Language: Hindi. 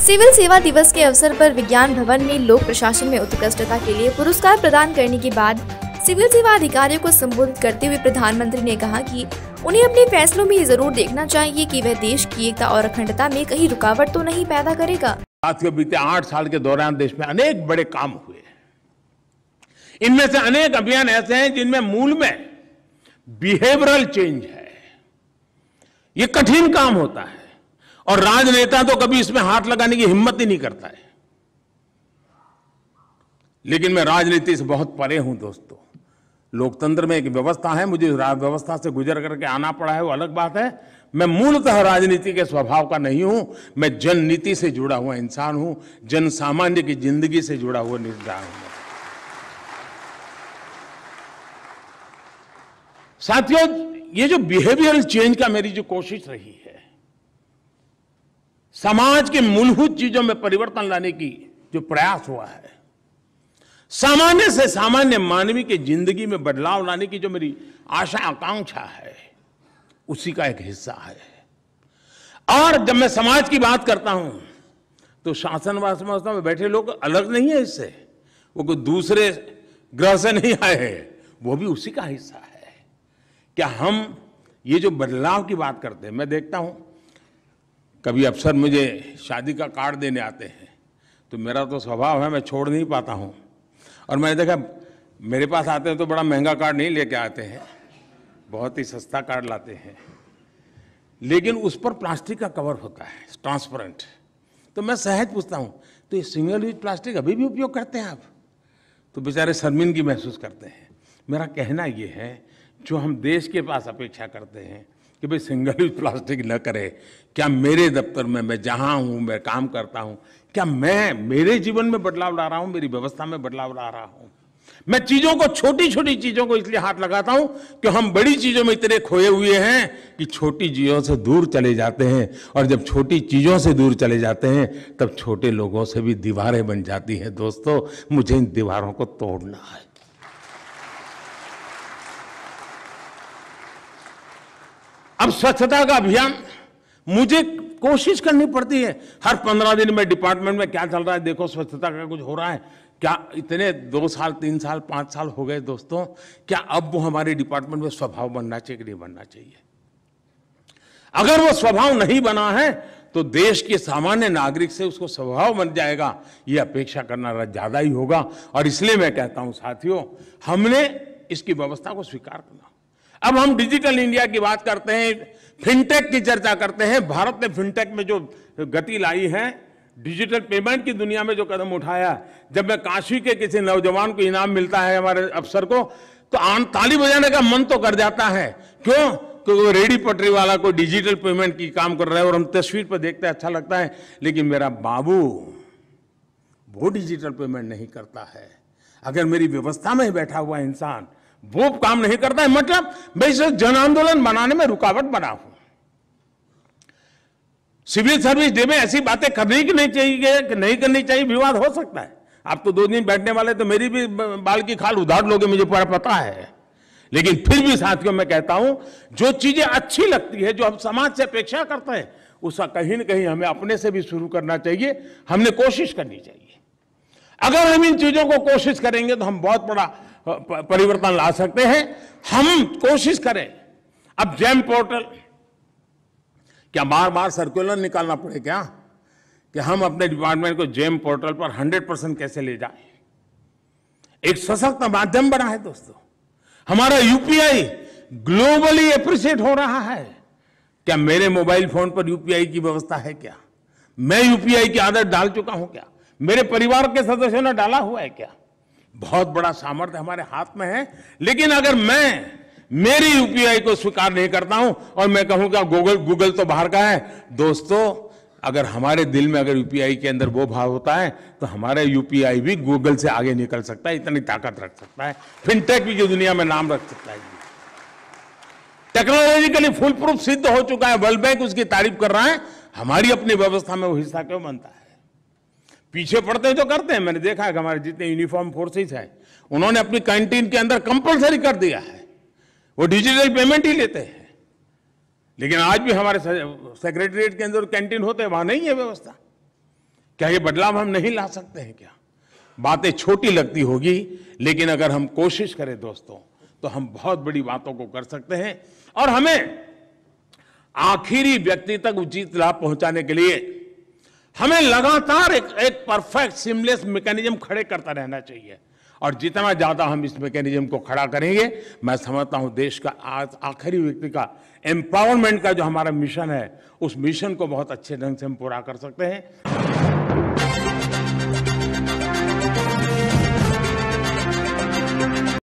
सिविल सेवा दिवस के अवसर पर विज्ञान भवन में लोक प्रशासन में उत्कृष्टता के लिए पुरस्कार प्रदान करने के बाद सिविल सेवा अधिकारियों को संबोधित करते हुए प्रधानमंत्री ने कहा कि उन्हें अपने फैसलों में ये जरूर देखना चाहिए कि वह देश की एकता और अखंडता में कहीं रुकावट तो नहीं पैदा करेगा। साथियों, बीते 8 साल के दौरान देश में अनेक बड़े काम हुए। इनमें से अनेक अभियान ऐसे हैं जिनमें मूल में बिहेवियरल चेंज है। ये कठिन काम होता है और राजनेता तो कभी इसमें हाथ लगाने की हिम्मत ही नहीं करता है। लेकिन मैं राजनीति से बहुत परे हूं दोस्तों। लोकतंत्र में एक व्यवस्था है, मुझे व्यवस्था से गुजर करके आना पड़ा है, वो अलग बात है। मैं मूलतः राजनीति के स्वभाव का नहीं हूं। मैं जननीति से जुड़ा हुआ इंसान हूं, जन सामान्य की जिंदगी से जुड़ा हुआ इंसान हूं। साथियों, ये जो बिहेवियरल चेंज का मेरी जो कोशिश रही है, समाज के मूलभूत चीजों में परिवर्तन लाने की जो प्रयास हुआ है, सामान्य से सामान्य मानवी की जिंदगी में बदलाव लाने की जो मेरी आशा आकांक्षा है, उसी का एक हिस्सा है। और जब मैं समाज की बात करता हूं तो शासन व्यवस्था में बैठे लोग अलग नहीं है इससे, वो कोई दूसरे ग्रह से नहीं आए हैं, वो भी उसी का हिस्सा है। क्या हम ये जो बदलाव की बात करते हैं, मैं देखता हूं कभी अफसर मुझे शादी का कार्ड देने आते हैं तो मेरा तो स्वभाव है, मैं छोड़ नहीं पाता हूं। और मैंने देखा मेरे पास आते हैं तो बड़ा महंगा कार्ड नहीं लेके आते हैं, बहुत ही सस्ता कार्ड लाते हैं, लेकिन उस पर प्लास्टिक का कवर होता है, ट्रांसपेरेंट। तो मैं सहज पूछता हूं, तो ये सिंगल यूज प्लास्टिक अभी भी उपयोग करते हैं आप? तो बेचारे शर्मिंदगी महसूस करते हैं। मेरा कहना ये है, जो हम देश के पास अपेक्षा करते हैं कि भाई सिंगल यूज प्लास्टिक न करे, क्या मेरे दफ्तर में, मैं जहां हूं, मैं काम करता हूं, क्या मैं मेरे जीवन में बदलाव ला रहा हूं, मेरी व्यवस्था में बदलाव ला रहा हूं? मैं चीजों को, छोटी छोटी चीजों को इसलिए हाथ लगाता हूं कि हम बड़ी चीजों में इतने खोए हुए हैं कि छोटी चीजों से दूर चले जाते हैं। और जब छोटी चीजों से दूर चले जाते हैं तब छोटे लोगों से भी दीवारें बन जाती हैं। दोस्तों, मुझे इन दीवारों को तोड़ना है। अब स्वच्छता का अभियान मुझे कोशिश करनी पड़ती है। हर 15 दिन में डिपार्टमेंट में क्या चल रहा है, देखो स्वच्छता का कुछ हो रहा है क्या? इतने 2 साल, 3 साल, 5 साल हो गए दोस्तों, क्या अब वो हमारे डिपार्टमेंट में स्वभाव बनना चाहिए कि नहीं बनना चाहिए? अगर वो स्वभाव नहीं बना है तो देश के सामान्य नागरिक से उसको स्वभाव बन जाएगा, ये अपेक्षा करना ज्यादा ही होगा। और इसलिए मैं कहता हूं साथियों, हमने इसकी व्यवस्था को स्वीकार करना। अब हम डिजिटल इंडिया की बात करते हैं, फिनटेक की चर्चा करते हैं। भारत ने फिनटेक में जो गति लाई है, डिजिटल पेमेंट की दुनिया में जो कदम उठाया, जब मैं काशी के किसी नौजवान को इनाम मिलता है हमारे अफसर को, तो ताली बजाने का मन तो कर जाता है। क्यों? क्योंकि वो रेडी पटरी वाला कोई डिजिटल पेमेंट की काम कर रहा है और हम तस्वीर पर देखते हैं, अच्छा लगता है। लेकिन मेरा बाबू वो डिजिटल पेमेंट नहीं करता है। अगर मेरी व्यवस्था में बैठा हुआ इंसान वो काम नहीं करता है, मतलब मैं इसे जन आंदोलन बनाने में रुकावट बना हूं। सिविल सर्विस डे में ऐसी बातें करनी की नहीं चाहिए कि नहीं करनी चाहिए, विवाद हो सकता है। आप तो 2 दिन बैठने वाले, तो मेरी भी बाल की खाल उधार लोगे, मुझे पूरा पता है। लेकिन फिर भी साथियों, मैं कहता हूं, जो चीजें अच्छी लगती है, जो हम समाज से अपेक्षा करते हैं, उसका कहीं न कहीं हमें अपने से भी शुरू करना चाहिए, हमने कोशिश करनी चाहिए। अगर हम इन चीजों को कोशिश करेंगे तो हम बहुत बड़ा परिवर्तन ला सकते हैं। हम कोशिश करें। अब जेम पोर्टल, क्या बार बार सर्कुलर निकालना पड़े क्या कि हम अपने डिपार्टमेंट को जेम पोर्टल पर 100% कैसे ले जाएं? एक सशक्त माध्यम बना है दोस्तों। हमारा यूपीआई ग्लोबली एप्रिशिएट हो रहा है। क्या मेरे मोबाइल फोन पर यूपीआई की व्यवस्था है क्या? मैं यूपीआई की आदत डाल चुका हूं क्या? मेरे परिवार के सदस्यों ने डाला हुआ है क्या? बहुत बड़ा सामर्थ्य हमारे हाथ में है। लेकिन अगर मैं मेरी यूपीआई को स्वीकार नहीं करता हूं और मैं कहूंगा गूगल तो बाहर का है, दोस्तों, अगर हमारे दिल में अगर यूपीआई के अंदर वो भाव होता है तो हमारा यूपीआई भी गूगल से आगे निकल सकता है, इतनी ताकत रख सकता है, फिनटेक भी की दुनिया में नाम रख सकता है। टेक्नोलॉजिकली फुल प्रूफ सिद्ध हो चुका है, वर्ल्ड बैंक उसकी तारीफ कर रहा है। हमारी अपनी व्यवस्था में वो हिस्सा क्यों बनता है? पीछे पड़ते तो करते हैं। मैंने देखा है कि हमारे जितने यूनिफॉर्म फोर्सेस हैं, उन्होंने अपनी कैंटीन के अंदर कंपलसरी कर दिया है, वो डिजिटल पेमेंट ही लेते हैं। लेकिन आज भी हमारे सेक्रेटरीट के अंदर कैंटीन होते हैं, वहां नहीं है व्यवस्था। क्या ये बदलाव हम नहीं ला सकते हैं क्या? बातें छोटी लगती होगी, लेकिन अगर हम कोशिश करें दोस्तों, तो हम बहुत बड़ी बातों को कर सकते हैं। और हमें आखिरी व्यक्ति तक उचित लाभ पहुंचाने के लिए हमें लगातार एक परफेक्ट सिमलेस मैकेनिज्म खड़े करता रहना चाहिए। और जितना ज्यादा हम इस मैकेनिज्म को खड़ा करेंगे, मैं समझता हूं देश का आखिरी व्यक्ति का एम्पावरमेंट का जो हमारा मिशन है, उस मिशन को बहुत अच्छे ढंग से हम पूरा कर सकते हैं।